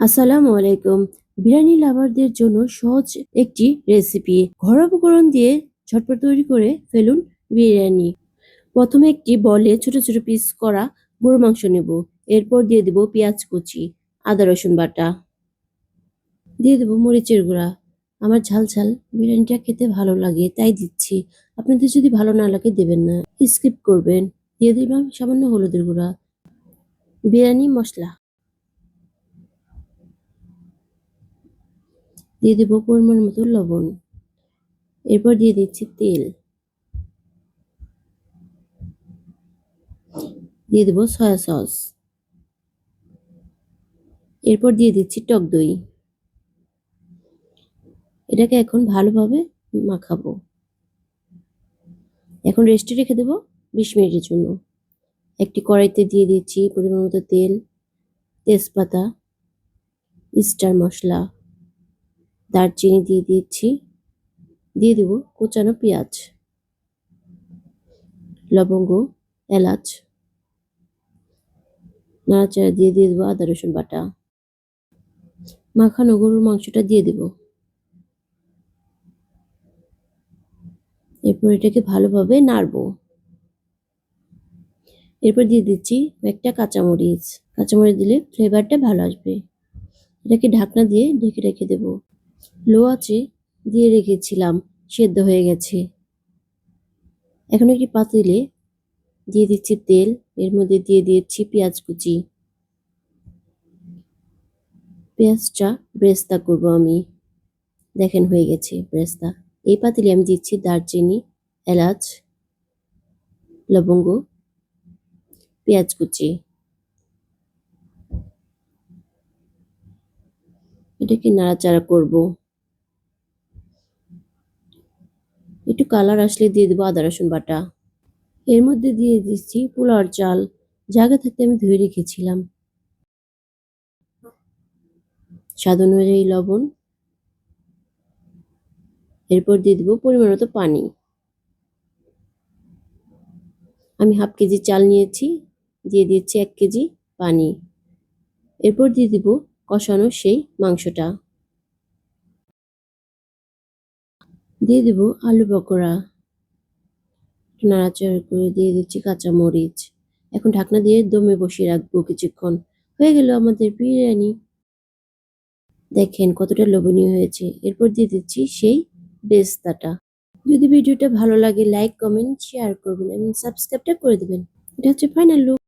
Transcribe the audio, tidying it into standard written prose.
আসসালামু আলাইকুম। বিরিয়ানি লাভারদের জন্য সহজ একটি রেসিপি। ঘরোয়া উপকরণ দিয়ে ঝটপট তৈরি করে ফেলুন বিরিয়ানি। প্রথমে একটি বলে ছোট ছোট পিস করা গরু মাংস নেব। এরপর দিয়ে দেব পেঁয়াজ কুচি, আদা রসুন বাটা, দিয়ে দেব মরিচের গুঁড়া। আমার ঝাল ঝাল বিরিয়ানিটা খেতে ভালো লাগে তাই দিচ্ছি। আপনাদের যদি ভালো না লাগে দেবেন না, স্কিপ করবেন। দিয়ে দিলাম সামান্য হলুদের গুঁড়া, বিরিয়ানি মশলা, দিয়ে দেব পরিমাণ মতো লবণ। এরপর দিয়ে দিচ্ছি তেল, দিয়ে দেব সয়া সস, এরপর দিয়ে দিচ্ছি টক দই। এটাকে এখন ভালোভাবে মাখাবো। এখন রেস্টে রেখে দেবো 20 মিনিটের জন্য। একটি কড়াইতে দিয়ে দিচ্ছি পরিমাণ মতো তেল, তেজপাতা, স্টার মশলা, দারচিনি দিয়ে দিচ্ছি, দিয়ে দেবো কোচানো পেঁয়াজ, লবঙ্গ, এলাচ, নাড়াচাড়া দিয়ে দেবো আদা রসুন বাটা। মাখানো গরুর মাংসটা দিয়ে দেবো। এরপর এটাকে ভালোভাবে নাড়বো। এরপর দিয়ে দিচ্ছি একটা কাঁচামরিচ। কাঁচামরিচ দিলে ফ্লেভারটা ভালো আসবে। এটাকে ঢাকনা দিয়ে ঢেকে রেখে দেব। লো আঁচে দিয়ে রেখেছিলাম, সেদ্ধ হয়ে গেছে। এখন একটি পাতিলে দিয়ে দিচ্ছি তেল, এর মধ্যে দিয়ে দিচ্ছি পেঁয়াজ কুচি। পেঁয়াজটা ব্রেস্তা করব আমি। দেখেন হয়ে গেছে ব্রেস্তা। এই পাতিলে আমি দিচ্ছি দারচিনি, এলাচ, লবঙ্গ, পেঁয়াজ কুচি। এটাকে নাড়াচাড়া করব। একটু কালার আসলে দিয়ে দেবো আদা রসুন বাটা। এর মধ্যে দিয়ে দিচ্ছি পোলাওর চাল, জায়গা থাকতে আমি ধুয়ে রেখেছিলাম। স্বাদ অনুযায়ী লবণ। এরপর দিয়ে দেবো পরিমাণ মতো পানি। আমি হাফ কেজি চাল নিয়েছি, দিয়ে দিচ্ছি 1 কেজি পানি। এরপর দিয়ে দিব কষানো সেই মাংসটা, দিয়ে দেব আলু পকোড়া, নাড়াচাড়া করে দিয়ে দিচ্ছি কাঁচা মরিচ। এখন ঢাকনা দিয়ে দমে বসিয়ে রাখবো কিছুক্ষণ। হয়ে গেল আমাদের বিরিয়ানি। দেখেন কতটা লোভনীয় হয়েছে। এরপর দিয়ে দিচ্ছি সেই বেরেস্তাটা। যদি ভিডিওটা ভালো লাগে লাইক, কমেন্ট, শেয়ার করবেন এবং সাবস্ক্রাইবটা করে দেবেন। এটা হচ্ছে ফাইনাল লুক।